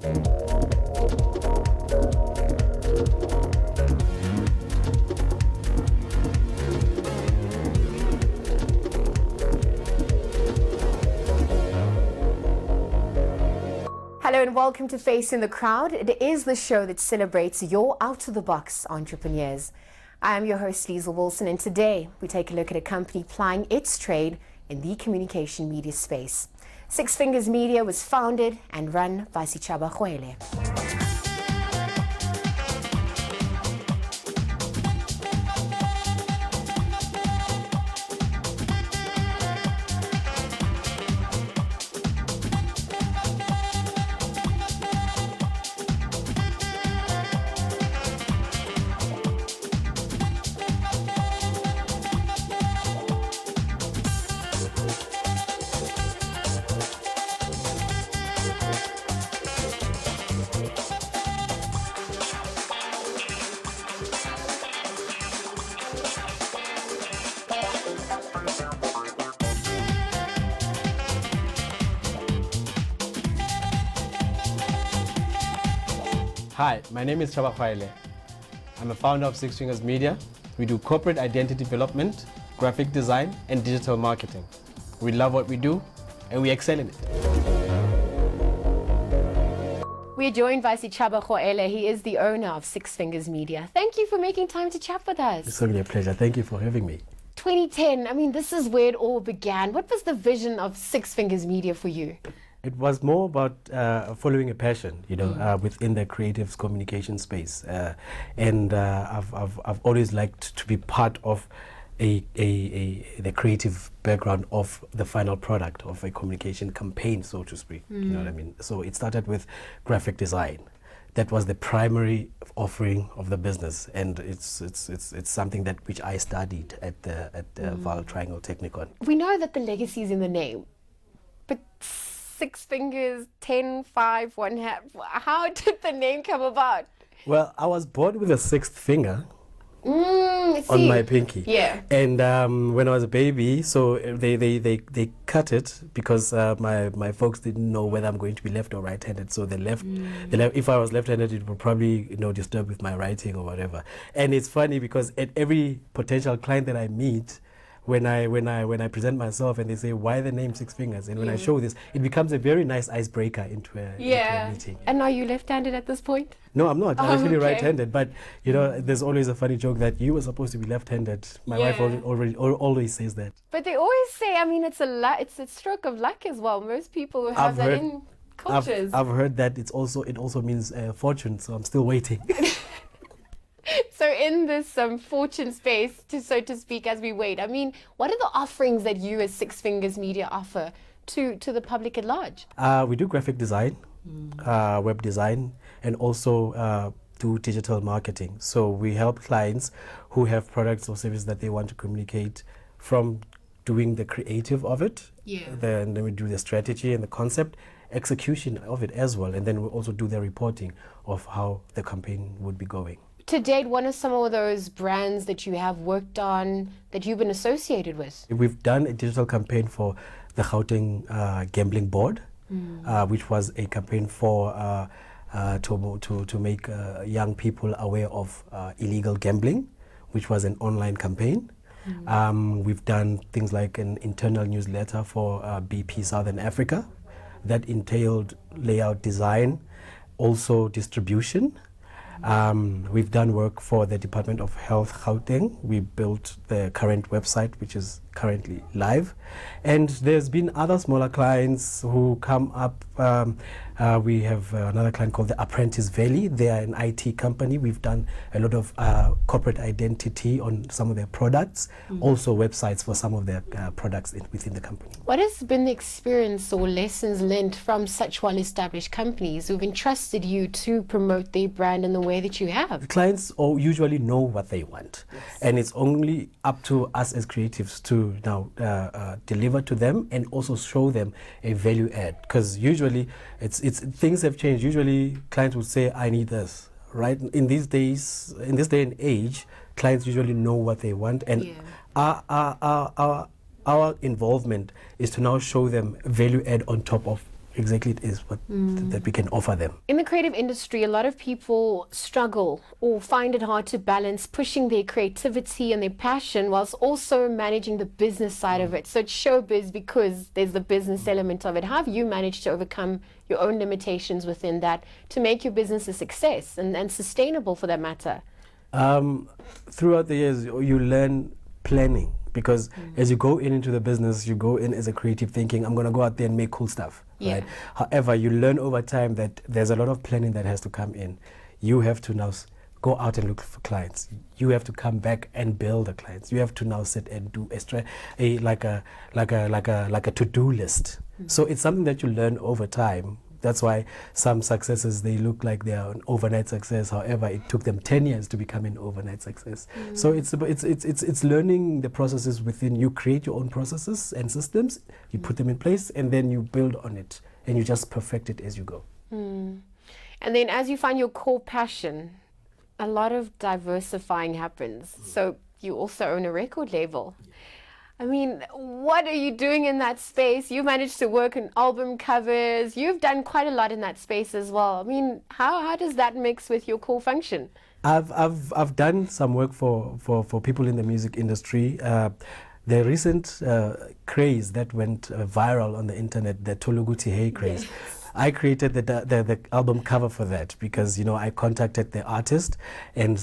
Hello and welcome to Face in the Crowd. It is the show that celebrates your out-of-the-box entrepreneurs. I'm your host, Liesl Wilson, and today we take a look at a company plying its trade in the communication media space. Six Fingers Media was founded and run by Sechaba Khoaele. Hi, my name is Sechaba Khoaele. I'm a founder of Six Fingers Media. We do corporate identity development, graphic design, and digital marketing. We love what we do, and we excel in it. We're joined by Sechaba Khoaele. He is the owner of Six Fingers Media. Thank you for making time to chat with us. It's really a pleasure. Thank you for having me. 2010, I mean, this is where it all began. What was the vision of Six Fingers Media for you? It was more about following a passion, within the creative communication space, and I've always liked to be part of the creative background of the final product of a communication campaign, so to speak. You know what I mean? So it started with graphic design. That was the primary offering of the business, and it's something that which I studied at the Val Triangle Technicon. We know that the legacy is in the name, but Six Fingers, 10, 5, 1 half. How did the name come about? Well, I was born with a sixth finger on my pinky. Yeah. And when I was a baby, so they cut it because my folks didn't know whether I'm going to be left or right-handed. So they left. If I was left-handed, it would probably disturb with my writing or whatever. And it's funny because at every potential client that I meet, when I present myself and they say, why the name Six Fingers? And when I show this, it becomes a very nice icebreaker into a meeting. And are you left-handed at this point? No, I'm not. I'm actually right-handed. But, there's always a funny joke that you were supposed to be left-handed. My wife always says that. But they always say, I mean, it's a stroke of luck as well. Most people who have that in cultures. I've heard that it also means fortune, so I'm still waiting. So in this fortune space, so to speak, as we wait, I mean, what are the offerings that you as Six Fingers Media offer to the public at large? We do graphic design, web design, and also do digital marketing. So we help clients who have products or services that they want to communicate, from doing the creative of it, then we do the strategy and the concept, execution of it as well, and then we also do the reporting of how the campaign would be going. To date, what are some of those brands that you have worked on that you've been associated with? We've done a digital campaign for the Gauteng Gambling Board, which was a campaign for to make young people aware of illegal gambling, which was an online campaign. We've done things like an internal newsletter for BP Southern Africa that entailed layout design, also distribution. We've done work for the Department of Health Gauteng. We built the current website, which is currently live. And there's been other smaller clients who come up. We have another client called the Apprentice Valley. They are an IT company. We've done a lot of corporate identity on some of their products, also websites for some of their products within the company. What has been the experience or lessons learned from such well-established companies who've entrusted you to promote their brand in the way that you have? Clients usually know what they want, and it's only up to us as creatives to now deliver to them and also show them a value add, because usually things have changed. Usually clients would say, I need this, right? In this day and age, clients usually know what they want, and our involvement is to now show them value add on top of exactly it is what that we can offer them. In the creative industry, a lot of people struggle or find it hard to balance pushing their creativity and their passion whilst also managing the business side of it. So it's showbiz because there's the business element of it. How have you managed to overcome your own limitations within that to make your business a success and sustainable for that matter? Throughout the years, you learn planning, because as you go into the business, you go in as a creative thinking, I'm going to go out there and make cool stuff. Yeah. Right? However, you learn over time that there's a lot of planning that has to come in. You have to now go out and look for clients. You have to come back and build the clients. You have to now sit and do like a to-do list. So it's something that you learn over time. That's why some successes, they look like they are an overnight success. However, it took them 10 years to become an overnight success. So it's learning the processes within. You create your own processes and systems, you put them in place, and then you build on it, and you just perfect it as you go. And then as you find your core passion, a lot of diversifying happens. So you also own a record label. I mean, what are you doing in that space? You managed to work on album covers. You've done quite a lot in that space as well. I mean, how does that mix with your core function? I've done some work for people in the music industry. The recent craze that went viral on the internet, the Toluguti Hey craze. Yes. I created the album cover for that because, you know, I contacted the artist and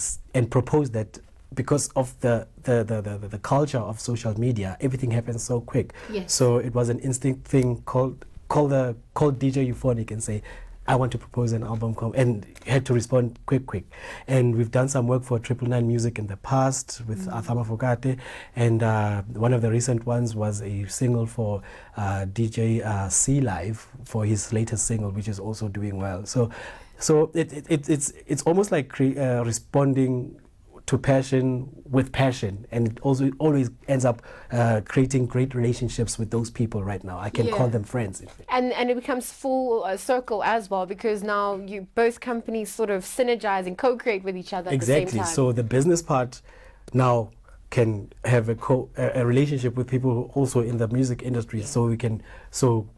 proposed that because of the culture of social media, everything happens so quick. Yes. So it was an instinct thing. Call DJ Euphonic and say, I want to propose an album, and had to respond quick. And we've done some work for 999 Music in the past with Sechaba Khoaele, and one of the recent ones was a single for DJ C Live for his latest single, which is also doing well. So it's almost like responding to passion with passion, and it also always ends up creating great relationships with those people right now. I can call them friends. And it becomes full circle as well, because now you both companies sort of synergize and co-create with each other at the same time. So the business part now can have a relationship with people also in the music industry, so we can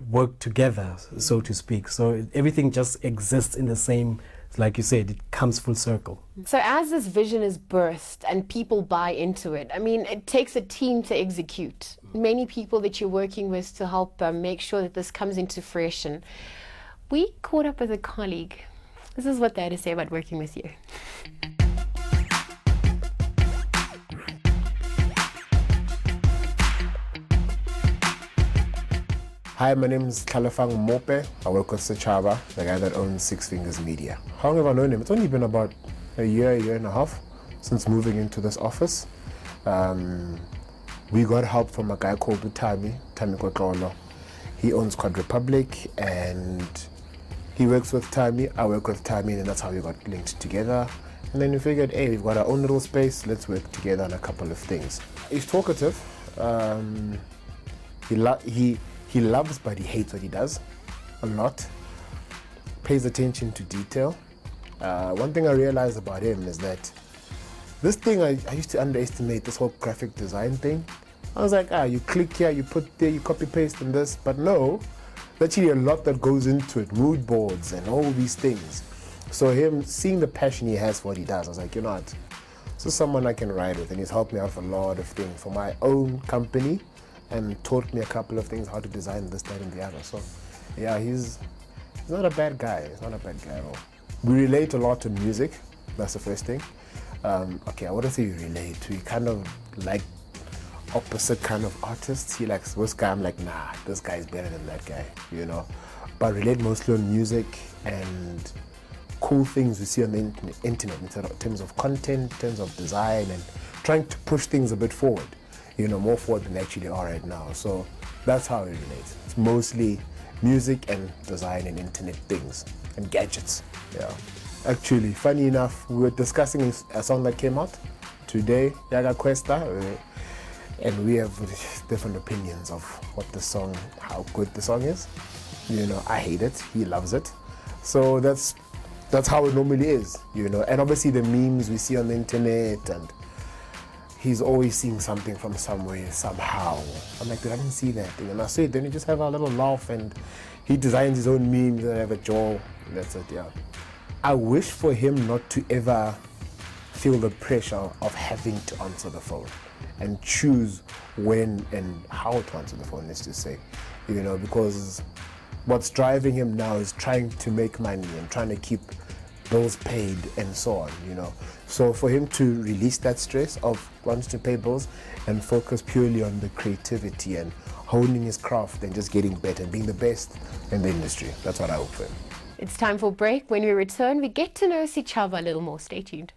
work together, so to speak. So everything just exists in the same, like you said, it comes full circle. So as this vision is birthed and people buy into it, I mean, it takes a team to execute. Many people that you're working with to help make sure that this comes into fruition. We caught up with a colleague. This is what they had to say about working with you. Hi, my name is Kalafang Mope. I work with Sechaba, the guy that owns fingazmedia. How long have I known him? It's only been about a year and a half since moving into this office. We got help from a guy called Tami Kotlolo. He owns Quad Republic and he works with Tami. I work with Tami, and that's how we got linked together. And then we figured, hey, we've got our own little space, let's work together on a couple of things. He's talkative. He loves, but he hates what he does a lot. Pays attention to detail. One thing I realized about him is that this thing, I used to underestimate this whole graphic design thing. I was like, you click here, you put there, you copy paste and this, but no, there's actually a lot that goes into it, mood boards and all these things. So him seeing the passion he has for what he does, I was like, you know what, this is someone I can ride with, and he's helped me out with a lot of things for my own company, and taught me a couple of things, how to design this, that, and the other. So, yeah, he's not a bad guy. He's not a bad guy at all. We relate a lot to music. That's the first thing. Okay, I wouldn't say we relate. We kind of like opposite kind of artists. He likes this guy. I'm like, nah, this guy is better than that guy, you know. But relate mostly on music and cool things we see on the internet in terms of content, in terms of design, and trying to push things a bit forward. You know, more forward than they actually are right now. So that's how we relate. It's mostly music and design and internet things and gadgets. Yeah. Actually, funny enough, we were discussing a song that came out today, Yaga Cuesta, and we have different opinions of what the song, how good the song is. You know, I hate it, he loves it. So that's how it normally is, you know. And obviously the memes we see on the internet, and he's always seeing something from somewhere, somehow. I'm like, dude, I didn't see that thing. And I said, then you just have a little laugh and He designs his own memes and have a jaw. That's it, yeah. I wish for him not to ever feel the pressure of having to answer the phone and choose when and how to answer the phone, let's just say, you know, because what's driving him now is trying to make money and trying to keep bills paid and so on, you know. So for him to release that stress of wanting to pay bills and focus purely on the creativity and honing his craft and just getting better and being the best in the industry, that's what I hope for him. It's time for a break. When we return, we get to know Sechaba a little more. Stay tuned.